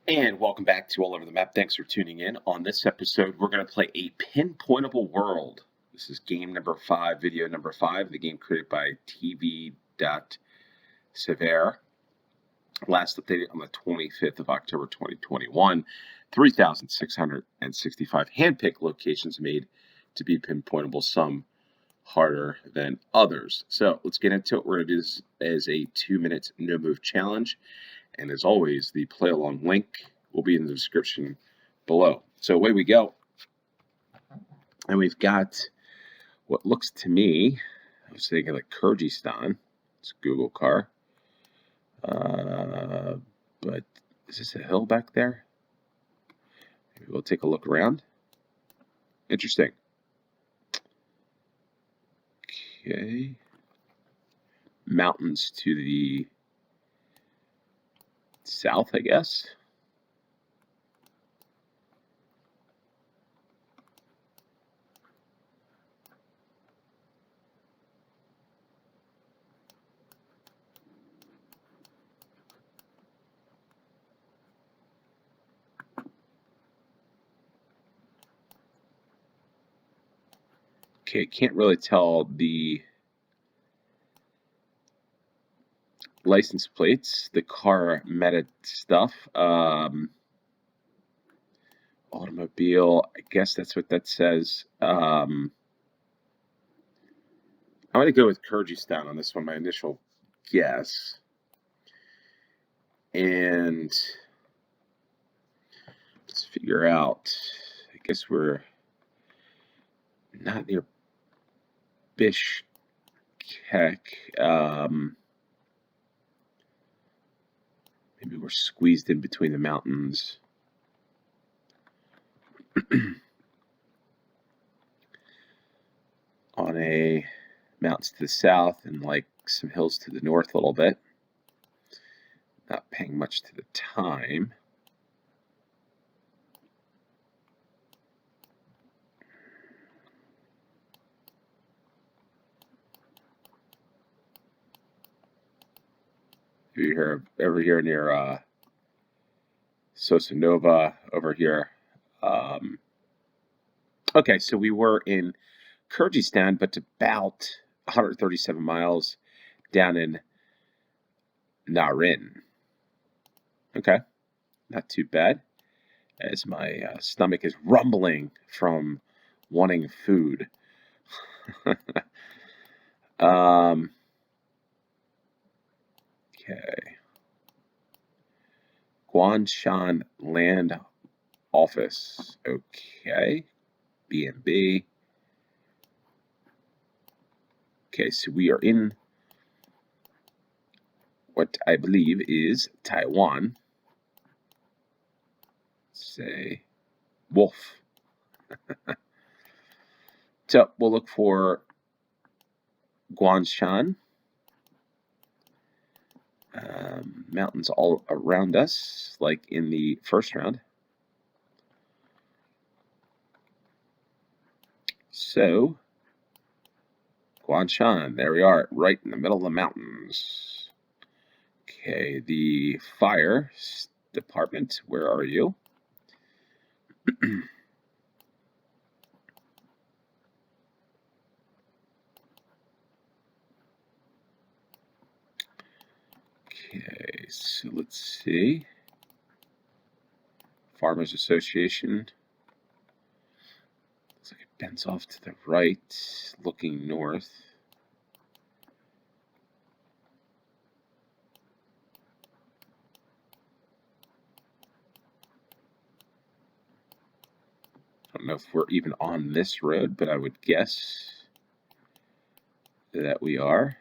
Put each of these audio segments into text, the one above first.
And welcome back to All Over the Map. Thanks for tuning in. On this episode, we're going to play A Pinpointable World. This is game number 5, video number 5, the game created by ttv.Sverre. Last updated on the 25th of October 2021. 3,665 handpicked locations made to be pinpointable, some harder than others. So let's get into it. We're going to do this as a 2-minute no-move challenge. And as always, the play along link will be in the description below. So away we go. And we've got what looks to me, I was thinking like Kyrgyzstan. It's a Google car. But is this a hill back there? Maybe we'll take a look around. Interesting. Okay. Mountains to the south, I guess. Okay, can't really tell the license plates, the car meta stuff. Automobile, I guess that's what that says. I'm going to go with Kyrgyzstan on this one, my initial guess. And let's figure out, I guess we're not near Bishkek. Maybe we're squeezed in between the mountains. On a mountains to the south and like some hills to the north a little bit. Not paying much to the time. If you're over here near Sosanova over here. Okay, so we were in Kyrgyzstan, but about 137 miles down in Narin. Okay, not too bad. As my stomach is rumbling from wanting food. Okay. Guanshan Land Office. Okay. B&B. Okay, so we are in what I believe is Taiwan. Say wolf. So we'll look for Guanshan. Mountains all around us, like in the first round. So, Guanshan, there we are, right in the middle of the mountains. Okay, the fire department, where are you? Okay, so let's see. Farmers Association. Looks like it bends off to the right, looking north. I don't know if we're even on this road, but I would guess that we are.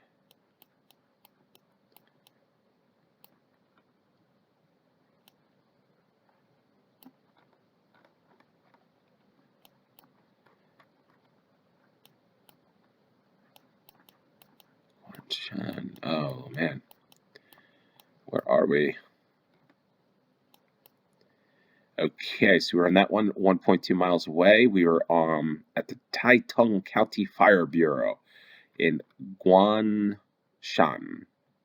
Oh man, where are we? Okay, so we're on that one, 1.2 miles away. We were at the Taitung County Fire Bureau in Guanshan,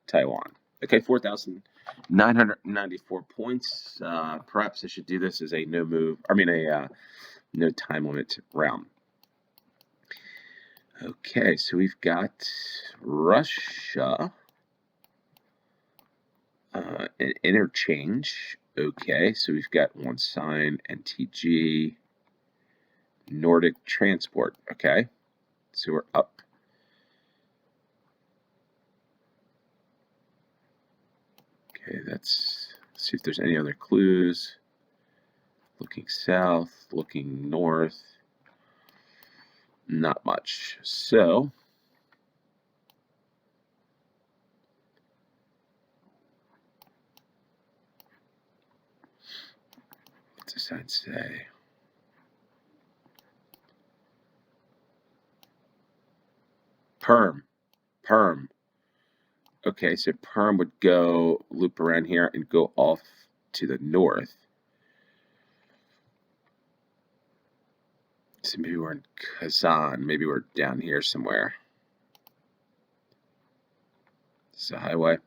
Taiwan. Okay, 4,000 994 points. Perhaps I should do this as a no time limit round. Okay, so we've got Russia, an interchange. Okay, so we've got one sign, NTG, Nordic transport. Okay, so we're up. Okay, let's see if there's any other clues. Looking south, looking north. Not much. So what's the sign say? Perm. Okay, so Perm would go loop around here and go off to the north. So maybe we're in Kazan. Maybe we're down here somewhere. This is a highway.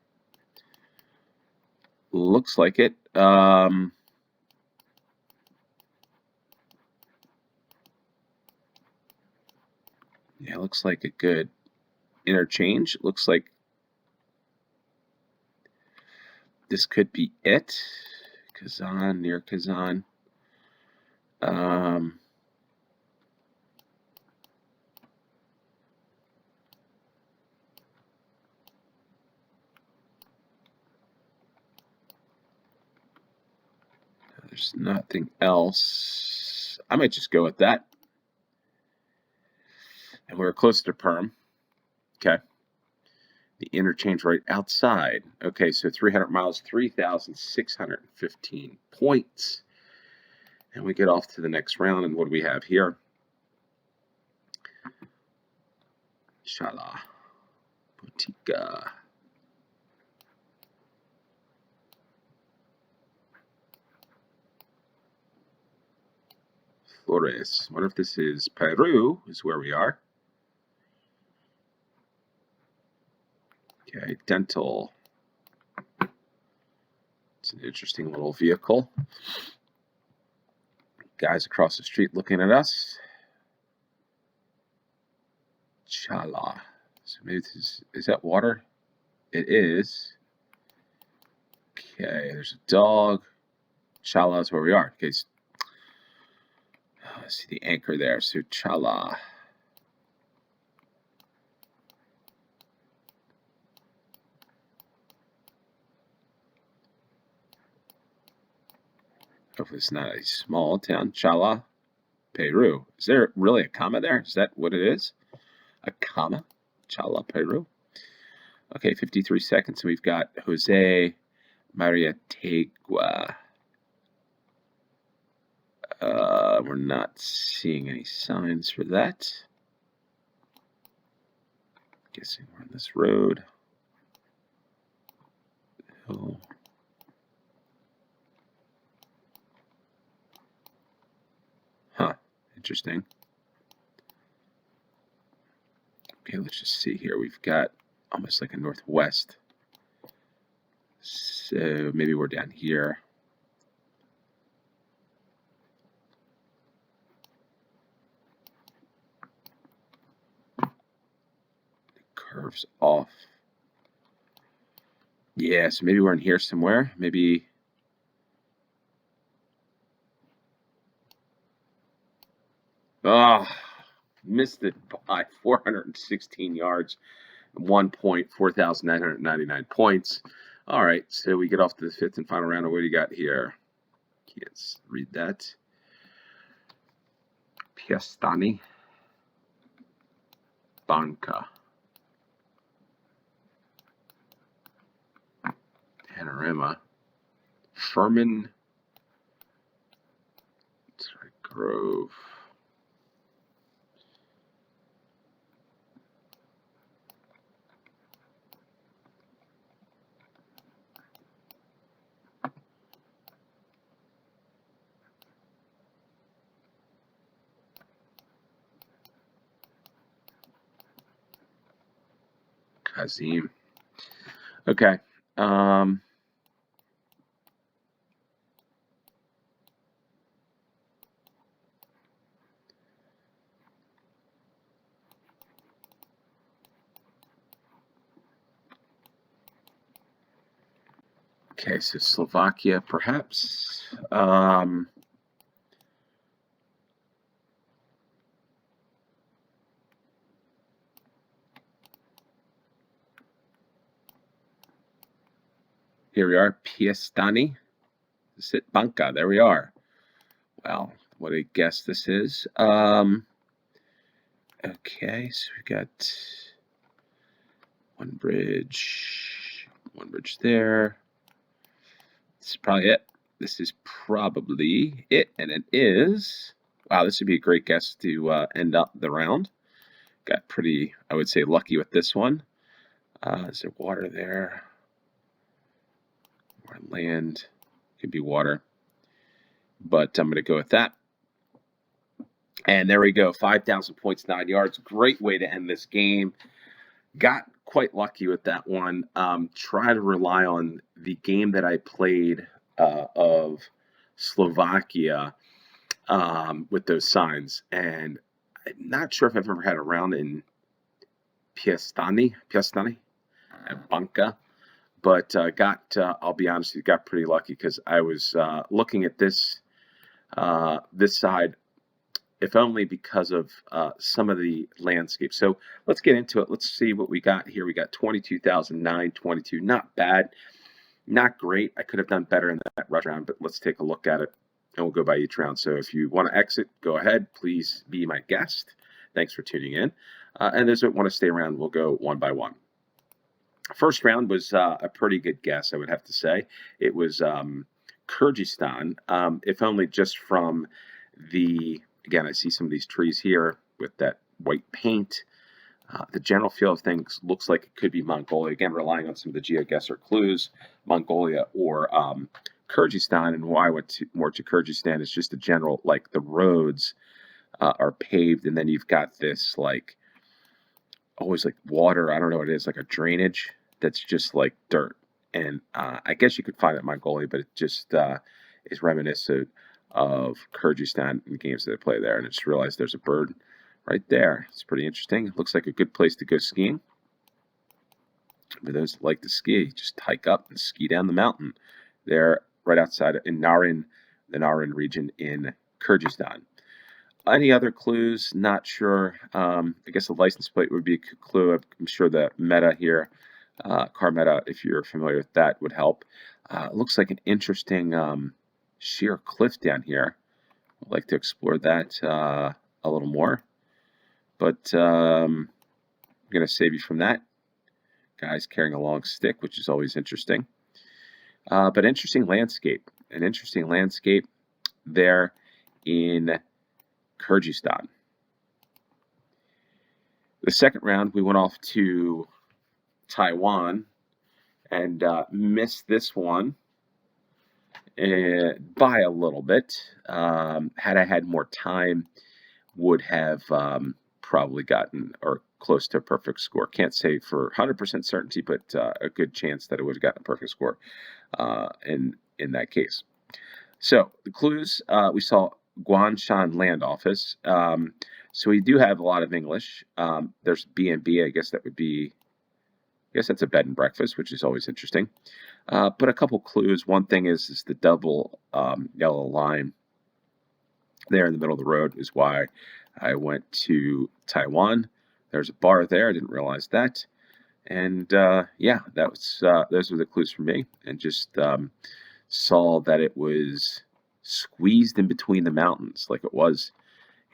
Looks like it. Yeah, looks like a good interchange. Looks like this could be it. Kazan, near Kazan. There's nothing else. I might just go with that. And we're close to Perm. Okay. The interchange right outside. Okay, so 300 miles, 3,615 points. And we get off to the next round. And what do we have here? Shala. Botica. Flores. What if this is Peru, is where we are. Okay, dental. It's an interesting little vehicle. Guys across the street looking at us. Chala. So maybe this is that water? It is. Okay, there's a dog. Chala is where we are. Okay, see the anchor there. So Chala. Hopefully it's not a small town. Chala, Peru. Is there really a comma there? Is that what it is? A comma? Chala, Peru. Okay, 53 seconds. So we've got Jose Maria Tegua. We're not seeing any signs for that. Guessing we're on this road. Oh. Huh, interesting. Okay, let's just see here. We've got almost like a northwest. So maybe we're down here. It curves off. Yeah, so maybe we're in here somewhere. Maybe. Oh, missed it by 416 yards. 1 point, 4,999 points. All right, so we get off to the fifth and final round. What do you got here? Can't read that. Piastani. Banca. Panorama. Furman. Sorry, Grove. Kazim. Okay. Okay, so Slovakia, perhaps. Here we are, Piestany. Is it Banca? There we are. Well, what a guess this is. Okay, so we got one bridge there. This is probably it. This is probably it, and it is. Wow, this would be a great guess to end up the round. Got pretty, I would say, lucky with this one. Is there water there? Or land? Could be water. But I'm going to go with that. And there we go, 5,000 points, 9 yards. Great way to end this game. Got quite lucky with that one. Try to rely on the game that I played of Slovakia with those signs. And I'm not sure if I've ever had a round in Piestany, at Banca. But I'll be honest, got pretty lucky because I was looking at this side, if only because of some of the landscape. So let's get into it. Let's see what we got here. We got 22,922. Not bad, not great. I could have done better in that rush round, but let's take a look at it, and we'll go by each round. So if you want to exit, go ahead. Please be my guest. Thanks for tuning in. And those that want to stay around, we'll go one by one. First round was a pretty good guess, I would have to say. It was Kyrgyzstan, if only just from the, again, I see some of these trees here with that white paint. The general feel of things looks like it could be Mongolia. Again, relying on some of the GeoGuessr clues, Mongolia or Kyrgyzstan. And why I went more to Kyrgyzstan is just the general, like the roads are paved, and then you've got this like always like water. I don't know what it is, like a drainage that's just like dirt. And I guess you could find it in Mongolia, but it just is reminiscent of Kyrgyzstan in games that I play there. And I just realized there's a bird right there. It's pretty interesting. It looks like a good place to go skiing. For those that like to ski, just hike up and ski down the mountain. They're right outside in Narin, the Narin region in Kyrgyzstan. Any other clues? Not sure. I guess the license plate would be a clue. I'm sure the meta here, car meta, if you're familiar with that, would help. It looks like an interesting sheer cliff down here. I'd like to explore that a little more. But I'm going to save you from that. Guys carrying a long stick, which is always interesting. But interesting landscape. An interesting landscape there in Kyrgyzstan. The second round, we went off to Taiwan and missed this one by a little bit. Had I had more time, would have probably gotten or close to a perfect score. Can't say for 100% certainty, but a good chance that it would have gotten a perfect score in that case. So the clues, we saw Guanshan Land Office. So we do have a lot of English. There's B&B, I guess that would be, I guess that's a bed and breakfast, which is always interesting. But a couple clues. One thing is the double yellow line there in the middle of the road is why I went to Taiwan. There's a bar there. I didn't realize that. And yeah, that was those were the clues for me. And just saw that it was squeezed in between the mountains like it was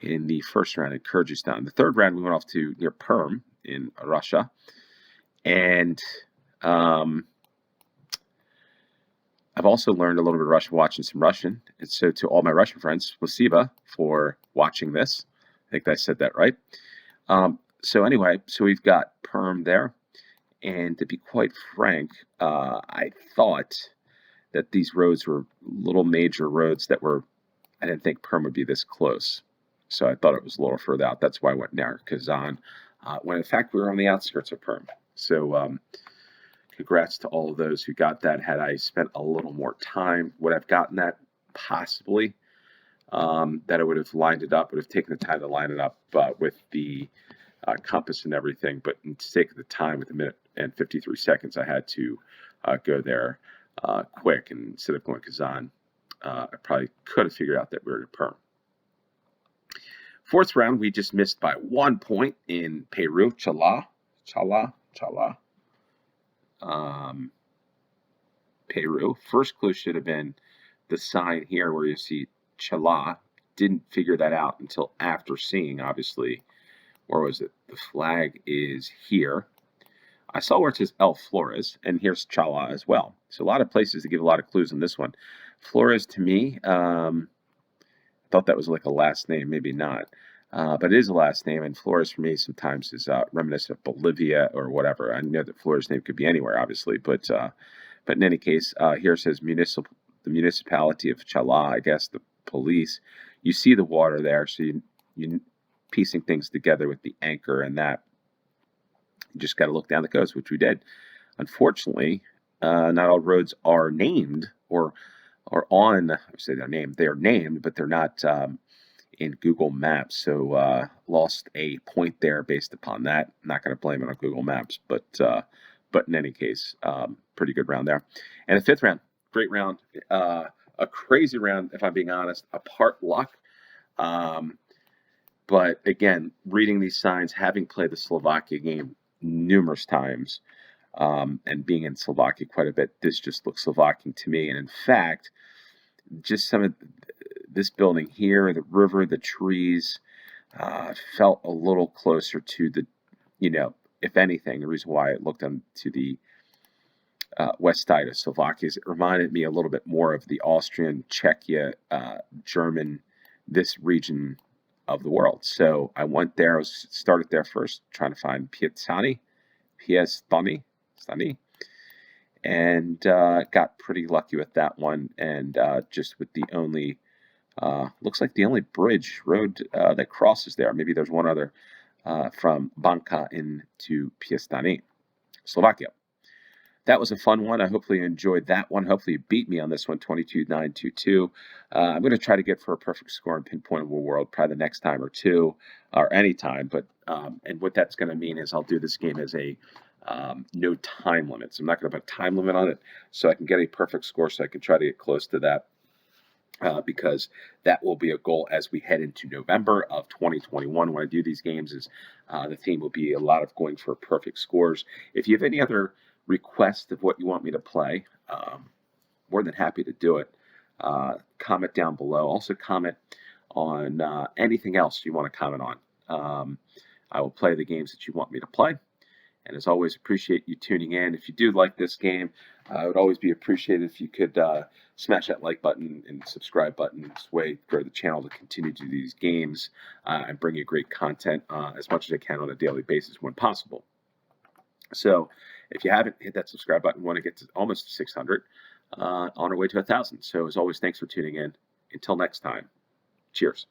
in the first round in Kyrgyzstan. The third round, we went off to near Perm in Russia. And I've also learned a little bit of Russian watching some Russian. And so to all my Russian friends, spasiba for watching this. I think I said that right. So anyway, so we've got Perm there. And to be quite frank, I thought that these roads were little major roads that were, I didn't think Perm would be this close. So I thought it was a little further out. That's why I went near Kazan, when in fact we were on the outskirts of Perm. So congrats to all of those who got that. Had I spent a little more time, would I've gotten that? Possibly. That I would have lined it up, would have taken the time to line it up with the compass and everything. But to take the time with a minute and 53 seconds, I had to go there quick, and instead of going Kazan, I probably could have figured out that we were in Perm. Fourth round, we just missed by 1 point in Peru. Chala. Peru. First clue should have been the sign here where you see Chala. Didn't figure that out until after seeing, obviously, where was it? The flag is here. I saw where it says El Flores, and here's Chala as well. So a lot of places to give a lot of clues on this one. Flores, to me, thought that was like a last name, maybe not. But it is a last name, and Flores for me sometimes is reminiscent of Bolivia or whatever. I know that Flores' name could be anywhere, obviously, but in any case, here it says the municipality of Chala, I guess the police. You see the water there, so you piecing things together with the anchor and that. You just got to look down the coast, which we did. Unfortunately, not all roads are named or on. I say they're named. They're named, but they're not in Google Maps. So lost a point there based upon that. I'm not going to blame it on Google Maps, but in any case, pretty good round there. And the fifth round, great round, a crazy round if I'm being honest. A part luck. But again, reading these signs, having played the Slovakia game numerous times, and being in Slovakia quite a bit, this just looks Slovakian to me. And in fact, just some of this building here, the river, the trees, felt a little closer to the, if anything, the reason why it looked to the west side of Slovakia is it reminded me a little bit more of the Austrian, Czechia, German, this region of the world. So I went there, started there first, trying to find Piestany, and got pretty lucky with that one. And just with the only, looks like the only road that crosses there. Maybe there's one other from Banka into Piestany, Slovakia. That was a fun one. I hopefully you enjoyed that one. Hopefully you beat me on this one, 22-922. I'm going to try to get for a perfect score in Pinpointable World probably the next time or two, or any time. But and what that's going to mean is I'll do this game as a no time limit. So I'm not going to put a time limit on it, so I can get a perfect score. So I can try to get close to that. Because that will be a goal as we head into November of 2021. When I do these games, is the theme will be a lot of going for perfect scores. If you have any other request of what you want me to play, more than happy to do it. Comment down below. Also comment on anything else you want to comment on. I will play the games that you want me to play. And as always, appreciate you tuning in. If you do like this game, I would always be appreciated if you could smash that like button and subscribe button. This way, grow the channel to continue to do these games and bring you great content as much as I can on a daily basis when possible. So if you haven't hit that subscribe button, we want to get to almost 600, on our way to 1,000. So as always, thanks for tuning in. Until next time, cheers.